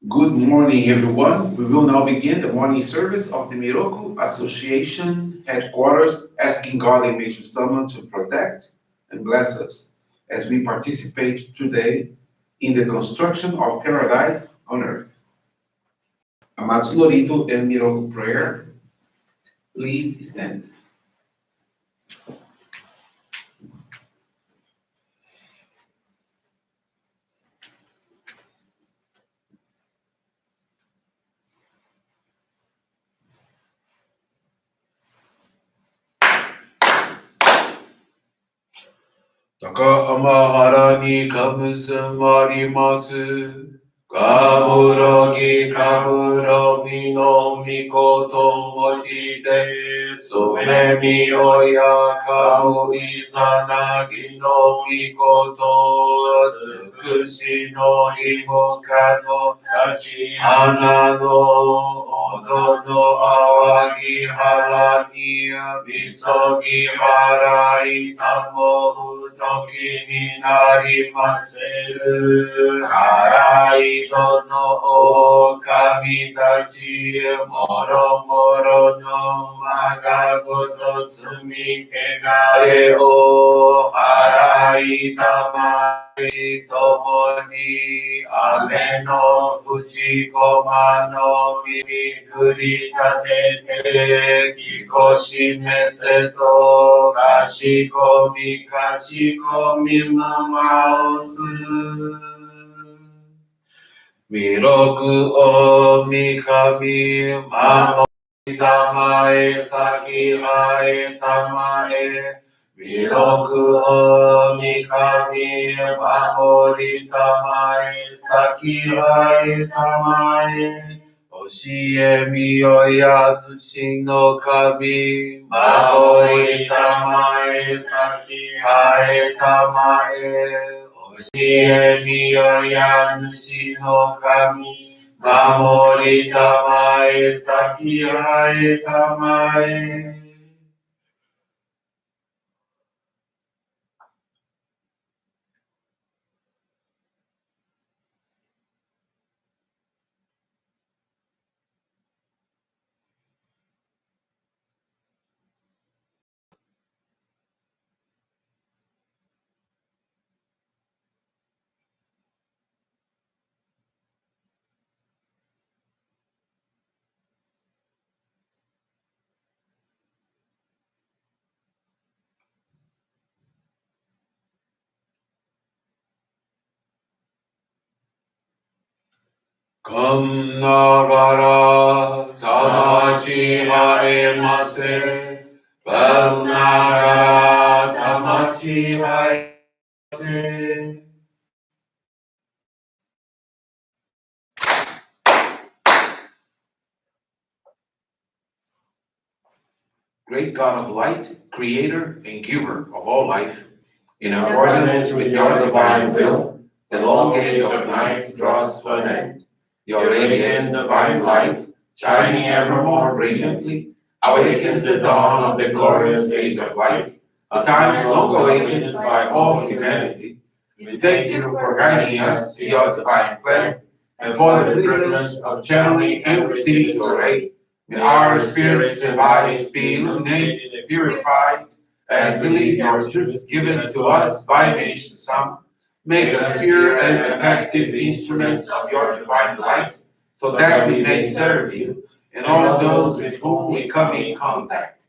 Good morning, everyone. We will now begin the morning service of the Miroku Association headquarters, asking God and Meishu-sama to protect and bless us as we participate today in the construction of paradise on earth. Amatsu-Norito and Miroku prayer. Please stand. 高天原にかむずまります。かぶろぎかぶろみのみこともちて、そめみおやかぶいさなぎのみこと、つくしのいもかのたし花のおどのあわぎはらにみそぎはらいたもうときになりませる。はらいどのおかみたち、もろもろのまがごと積みけがれを、はらいたまいともに、雨のふちこまの耳振り立てて、きこしめせと、かしこみかしこみむまおす。弥勒おみかみ守りたまえ先はえたまえ弥勒おみかみ守りたまえ先はえたまえ教えみよや主の神守りたまえ saki haetamae Oshie miyoya nushi no kami Mamoritamae saki haetamae Kom nagara tamachi haemase Kom nagara tamachi haemase Great God of light, creator and giver of all life, in accordance with your divine will, the long age of night draws to an end. Your radiant divine light, shining ever more brilliantly, awakens the dawn of the glorious age of light, a time long awaited by all humanity. We thank you for guiding us to your divine plan, and for the privilege of channeling and receiving Johrei. May our spirits and bodies be illuminated and purified as we live your truth given to us by Meishu-sama. Make us pure and effective instruments of your divine light, so that we may serve you and all those with whom we come in contact.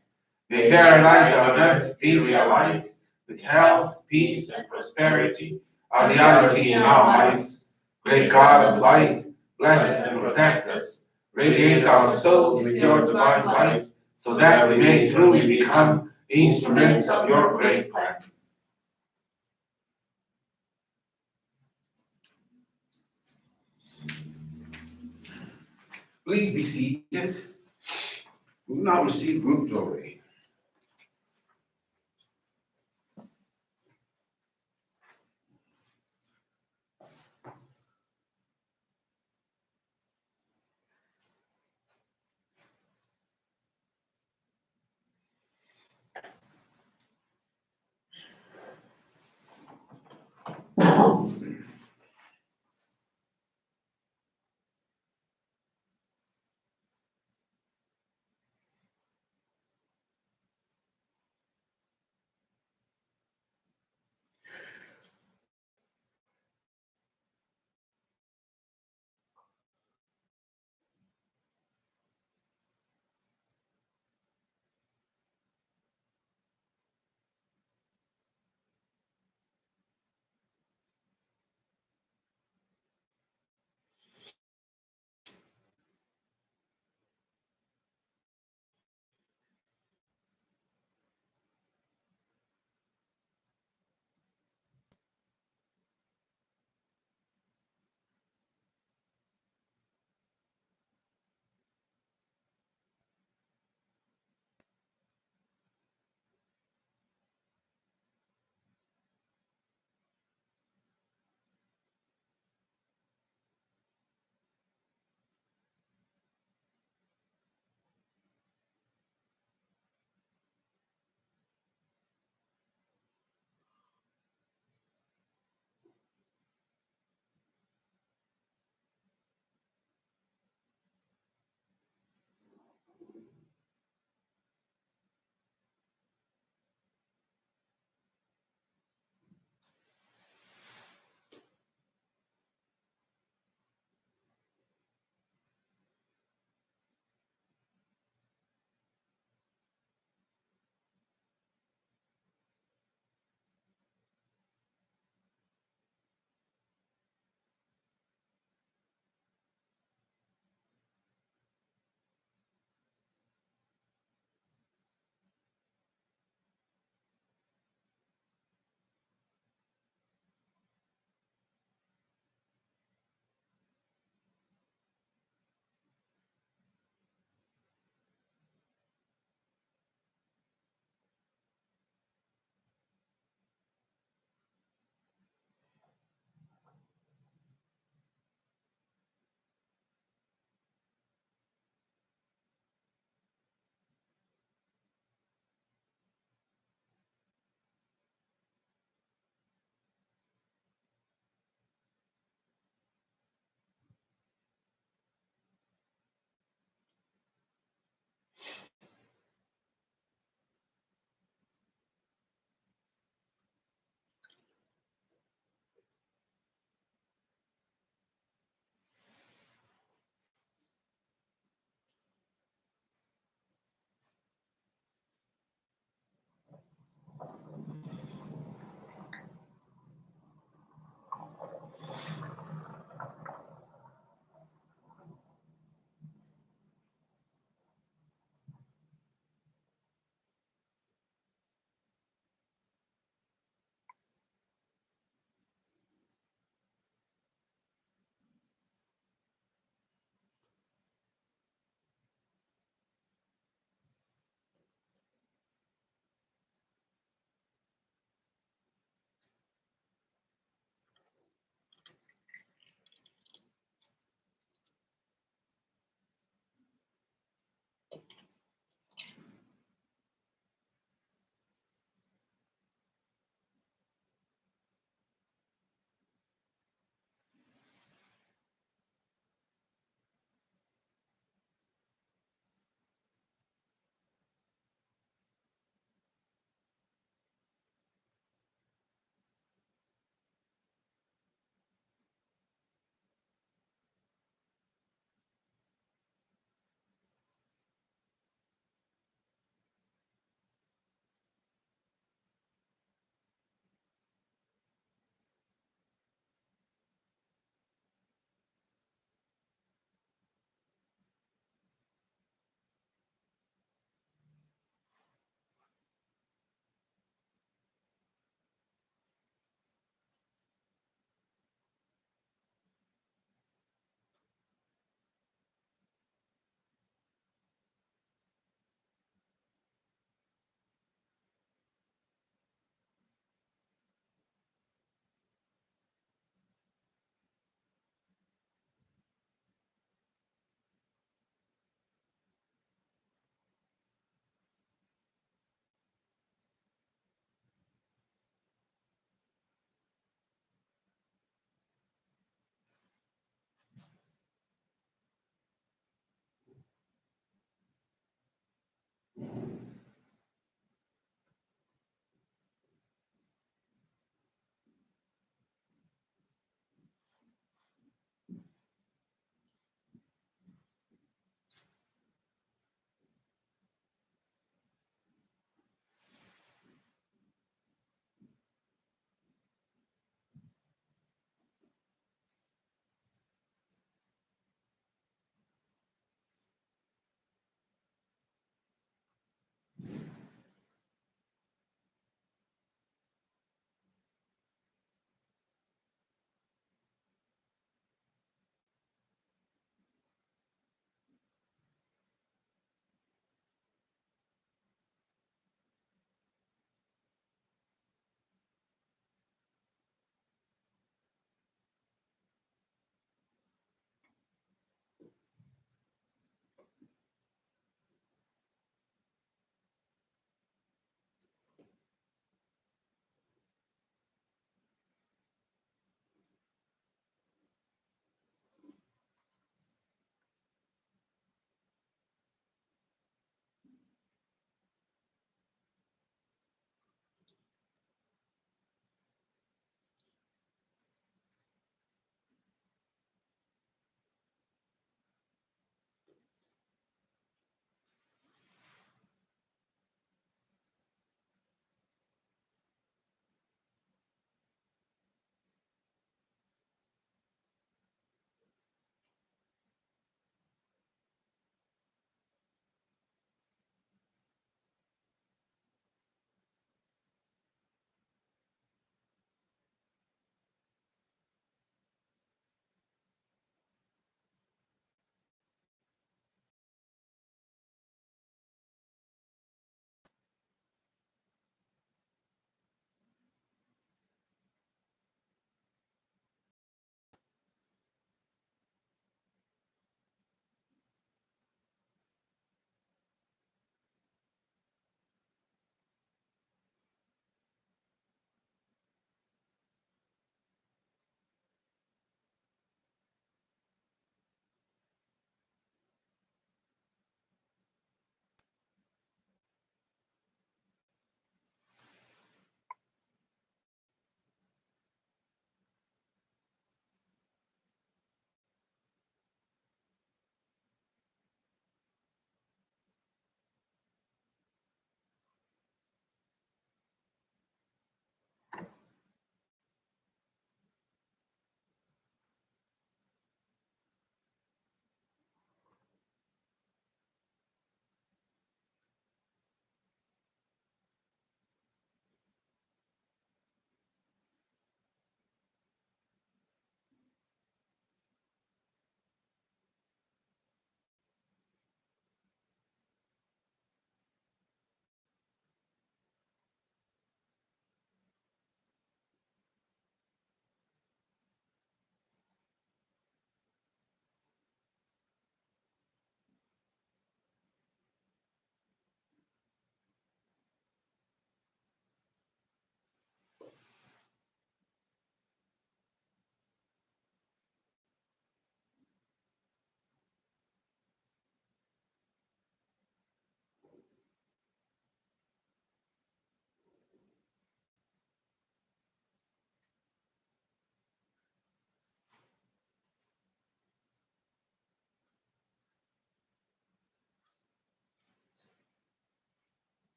May paradise on earth be realized, with health, peace, and prosperity, a reality in our lives. Great God of light, bless and protect us. Radiate our souls with your divine light, so that we may truly become instruments of your great plan. Please be seated. We will now receive group Johrei.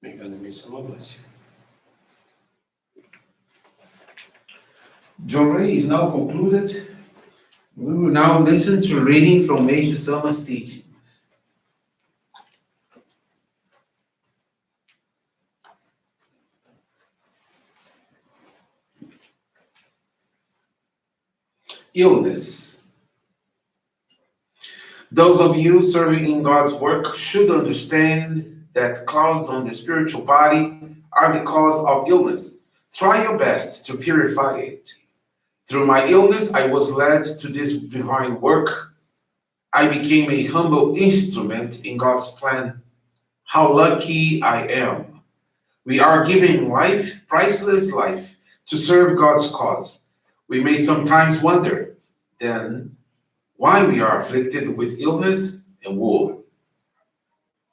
May God and Meishu-sama bless you. Johrei is now concluded. We will now listen to a reading from Meishu-sama's teachings. Illness. Those of you serving in God's work should understand that clouds on the spiritual body are the cause of illness. Try your best to purify it. Through my illness, I was led to this divine work. I became a humble instrument in God's plan. How lucky I am. We are giving life, priceless life, to serve God's cause. We may sometimes wonder, then, why we are afflicted with illness and war.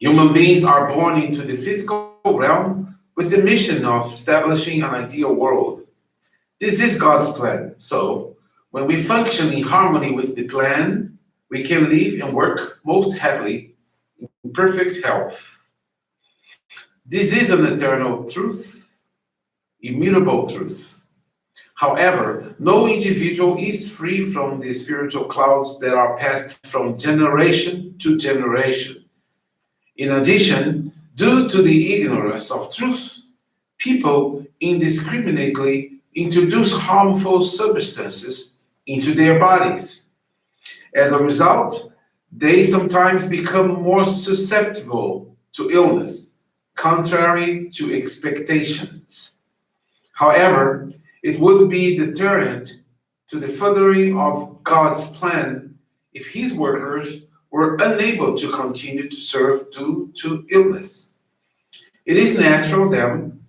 Human beings are born into the physical realm with the mission of establishing an ideal world. This is God's plan. So, when we function in harmony with the plan, we can live and work most happily in perfect health. This is an eternal truth, immutable truth. However, no individual is free from the spiritual clouds that are passed from generation to generation. In addition, due to the ignorance of truth, people indiscriminately introduce harmful substances into their bodies. As a result, they sometimes become more susceptible to illness, contrary to expectations. However, it would be deterrent to the furthering of God's plan if his workers were unable to continue to serve due to illness. It is natural then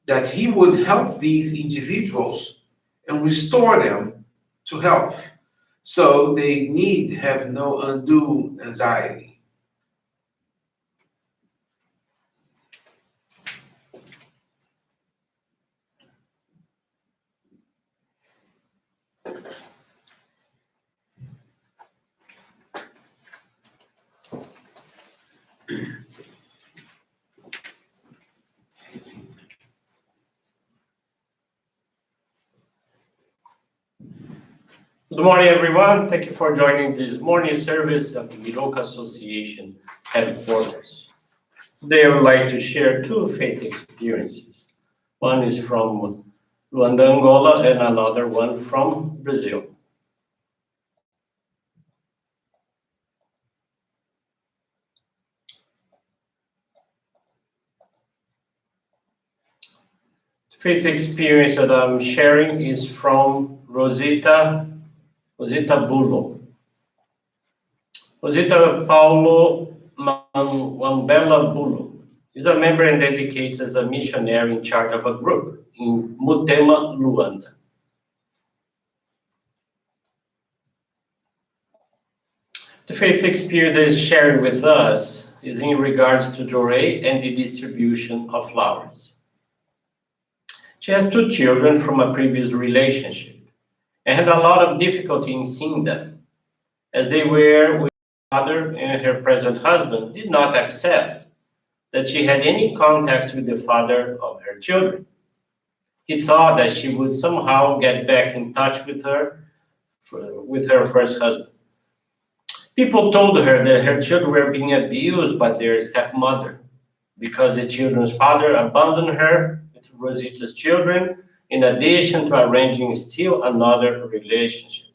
that he would help these individuals and restore them to health, so they need have no undue anxiety. Good morning, everyone. Thank you for joining this morning service of the Miroku Association headquarters. Today, I would like to share two faith experiences. One is from Luanda, Angola, and another one from Brazil. The faith experience that I'm sharing is from Rosita Bulo. Rosita Paulo Wambela Bulo is a member and dedicates as a missionary in charge of a group in Mutema, Luanda. The faith experience that is shared with us is in regards to Johrei and the distribution of flowers. She has two children from a previous relationship and had a lot of difficulty in seeing them, as they were with her father, and her present husband did not accept that she had any contacts with the father of her children. He thought that she would somehow get back in touch with her first husband. People told her that her children were being abused by their stepmother because the children's father abandoned her with Rosita's children, in addition to arranging still another relationship.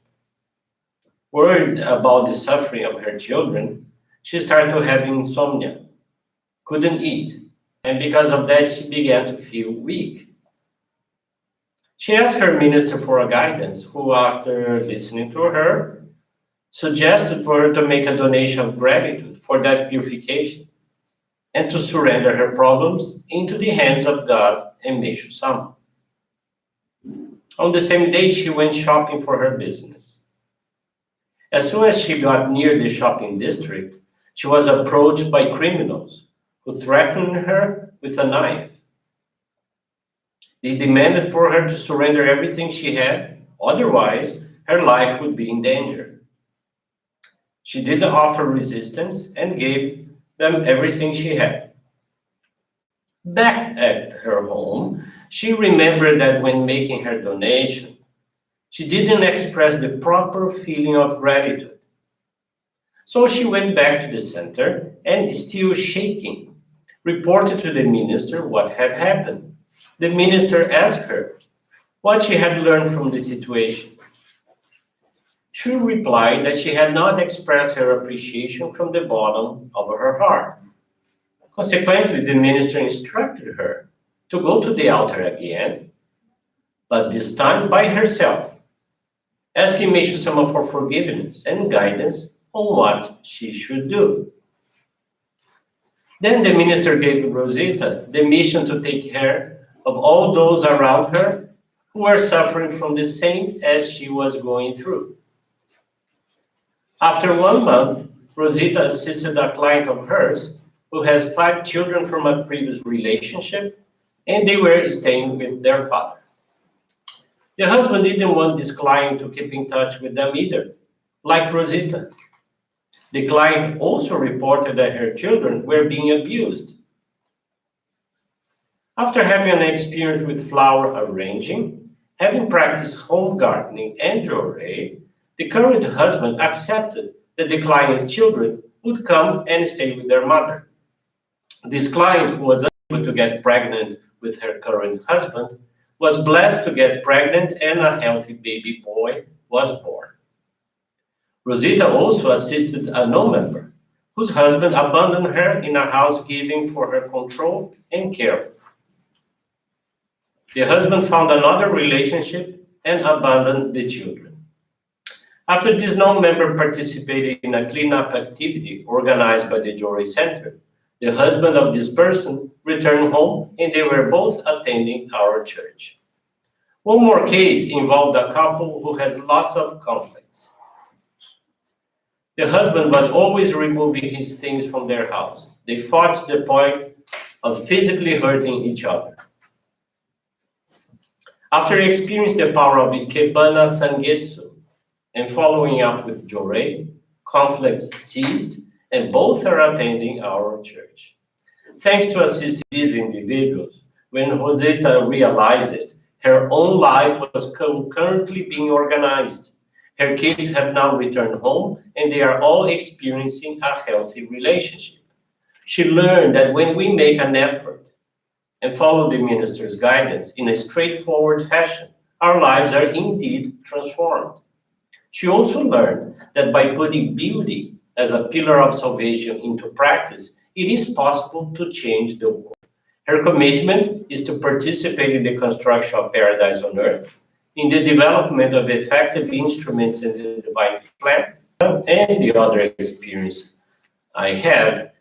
Worried about the suffering of her children, she started to have insomnia, couldn't eat, and because of that, she began to feel weak. She asked her minister for a guidance, who, after listening to her, suggested for her to make a donation of gratitude for that purification and to surrender her problems into the hands of God and Meishu-sama. On the same day, she went shopping for her business. As soon as she got near the shopping district, she was approached by criminals who threatened her with a knife. They demanded for her to surrender everything she had, otherwise her life would be in danger. She didn't offer resistance and gave them everything she had. Back at her home, she remembered that when making her donation, she didn't express the proper feeling of gratitude. So she went back to the center and, still shaking, reported to the minister what had happened. The minister asked her what she had learned from the situation. She replied that she had not expressed her appreciation from the bottom of her heart. Consequently, the minister instructed her to go to the altar again, but this time by herself, asking Meishu-sama for forgiveness and guidance on what she should do. Then the minister gave Rosita the mission to take care of all those around her who were suffering from the same as she was going through. After 1 month, Rosita assisted a client of hers who has 5 children from a previous relationship, and they were staying with their father. The husband didn't want this client to keep in touch with them either, like Rosita. The client also reported that her children were being abused. After having an experience with flower arranging, having practiced home gardening and Johrei, the current husband accepted that the client's children would come and stay with their mother. This client, who was unable to get pregnant with her current husband, was blessed to get pregnant and a healthy baby boy was born. Rosita also assisted a non-member whose husband abandoned her in a house given for her control and care for. The husband found another relationship and abandoned the children. After this non-member participated in a cleanup activity organized by the Johrei Center, the husband of this person returned home and they were both attending our church. One more case involved a couple who has lots of conflicts. The husband was always removing his things from their house. They fought to the point of physically hurting each other. After experiencing the power of Ikebana Sangetsu and following up with Johrei, conflicts ceased and both are attending our church. Thanks to assist these individuals, when Rosita realized it, her own life was currently being organized. Her kids have now returned home and they are all experiencing a healthy relationship. She learned that when we make an effort and follow the minister's guidance in a straightforward fashion, our lives are indeed transformed. She also learned that by putting beauty as a pillar of salvation into practice, it is possible to change the world. Her commitment is to participate in the construction of paradise on earth, in the development of effective instruments in the divine plan, and the other experience I have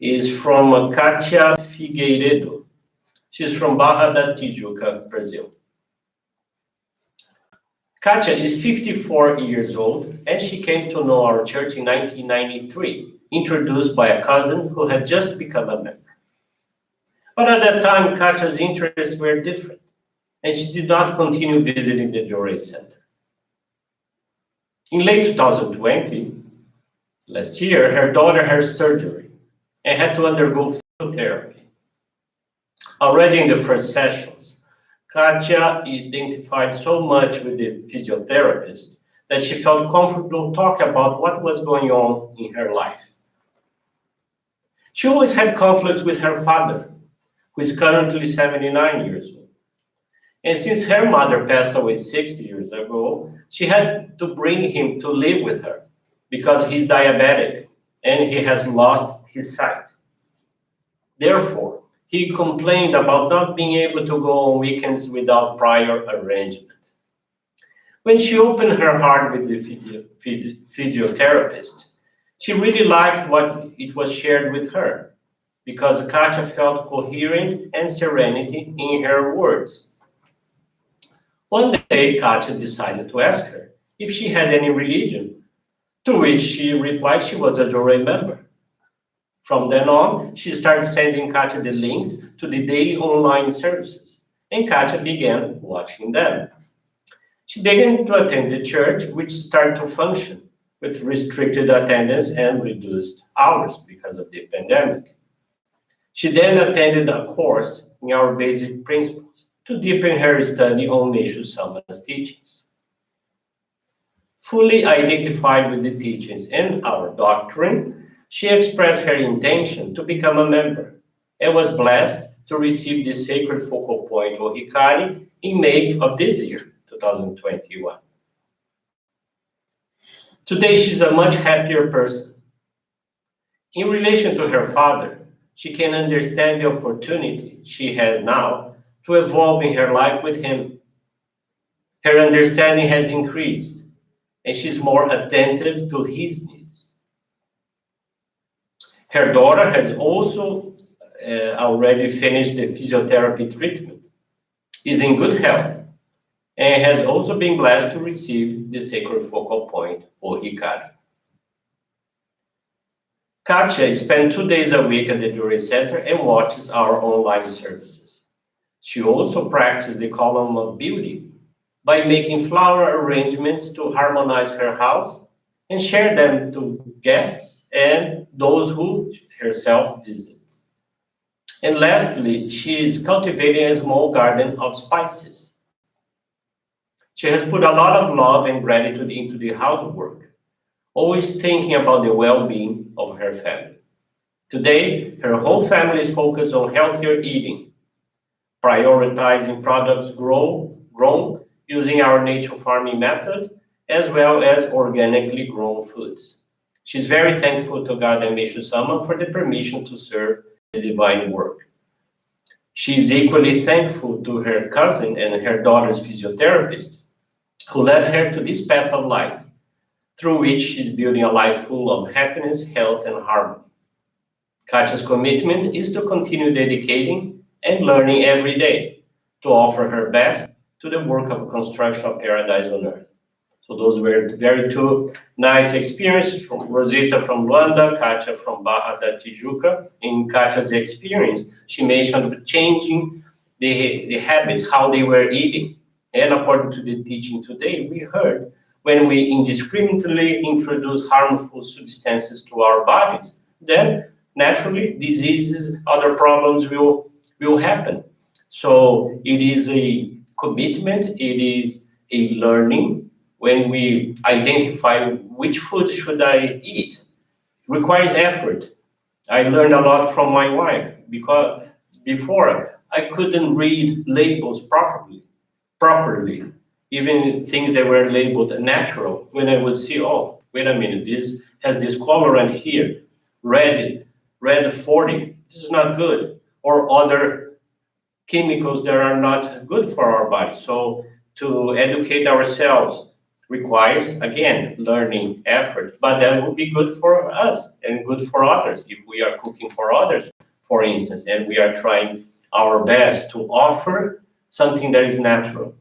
is from Katia Figueiredo. She's from Barra da Tijuca, Brazil. Katia is 54 years old, and she came to know our church in 1993, introduced by a cousin who had just become a member. But at that time, Katia's interests were different, and she did not continue visiting the Johrei Center. In late 2020, last year, her daughter had surgery and had to undergo therapy. Already in the first sessions, Katia identified so much with the physiotherapist that she felt comfortable talking about what was going on in her life. She always had conflicts with her father, who is currently 79 years old. And since her mother passed away 6 years ago, she had to bring him to live with her because he's diabetic and he has lost his sight. Therefore, he complained about not being able to go on weekends without prior arrangement. When she opened her heart with the physiotherapist, she really liked what it was shared with her because Katia felt coherent and serenity in her words. One day, Katia decided to ask her if she had any religion, to which she replied she was a Johrei member. From then on, she started sending Katia the links to the daily online services, and Katia began watching them. She began to attend the church, which started to function with restricted attendance and reduced hours because of the pandemic. She then attended a course in our basic principles to deepen her study on Meishu-sama's teachings. Fully identified with the teachings and our doctrine, she expressed her intention to become a member and was blessed to receive the sacred focal point or Hikari in May of this year, 2021. Today, she's a much happier person. In relation to her father, she can understand the opportunity she has now to evolve in her life with him. Her understanding has increased, and she's more attentive to his needs. Her daughter has also already finished the physiotherapy treatment, is in good health, and has also been blessed to receive the sacred focal point, or Hikari. Katya spends 2 days a week at the Johrei Center and watches our online services. She also practices the column of beauty by making flower arrangements to harmonize her house and share them to guests and those who herself visits. And lastly, she is cultivating a small garden of spices. She has put a lot of love and gratitude into the housework, always thinking about the well-being of her family. Today, her whole family is focused on healthier eating, prioritizing products grown using our nature farming method, as well as organically grown foods. She's very thankful to God and Meishu-sama for the permission to serve the divine work. She's equally thankful to her cousin and her daughter's physiotherapist, who led her to this path of light, through which she's building a life full of happiness, health, and harmony. Katya's commitment is to continue dedicating and learning every day to offer her best to the work of construction of paradise on earth. So those were very two nice experiences from Rosita from Luanda, Katya from Barra da Tijuca. In Katya's experience, she mentioned changing the habits, how they were eating. And according to the teaching today, we heard when we indiscriminately introduce harmful substances to our bodies, then naturally diseases, other problems will happen. So it is a commitment, it is a learning. When we identify which food should I eat, requires effort. I learned a lot from my wife because before I couldn't read labels properly, even things that were labeled natural. When I would see, oh, wait a minute, this has this colorant here, red 40, this is not good, or other chemicals that are not good for our body. So to educate ourselves requires, again, learning effort, but that will be good for us and good for others. If we are cooking for others, for instance, and we are trying our best to offer something that is natural.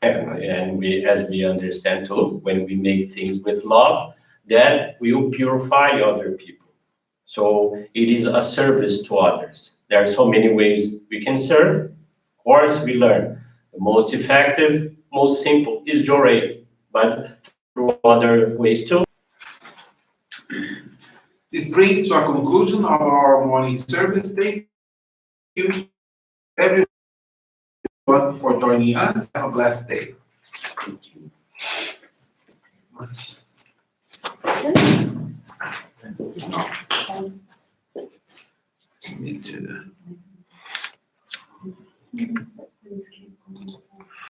And we, as we understand too, when we make things with love, that will purify other people. So it is a service to others. There are so many ways we can serve. Of course, we learn. The most effective, most simple is Johrei, but through other ways too. This brings to a conclusion of our morning service. Thank you, everyone, for joining us. Have a blessed day. Just need to.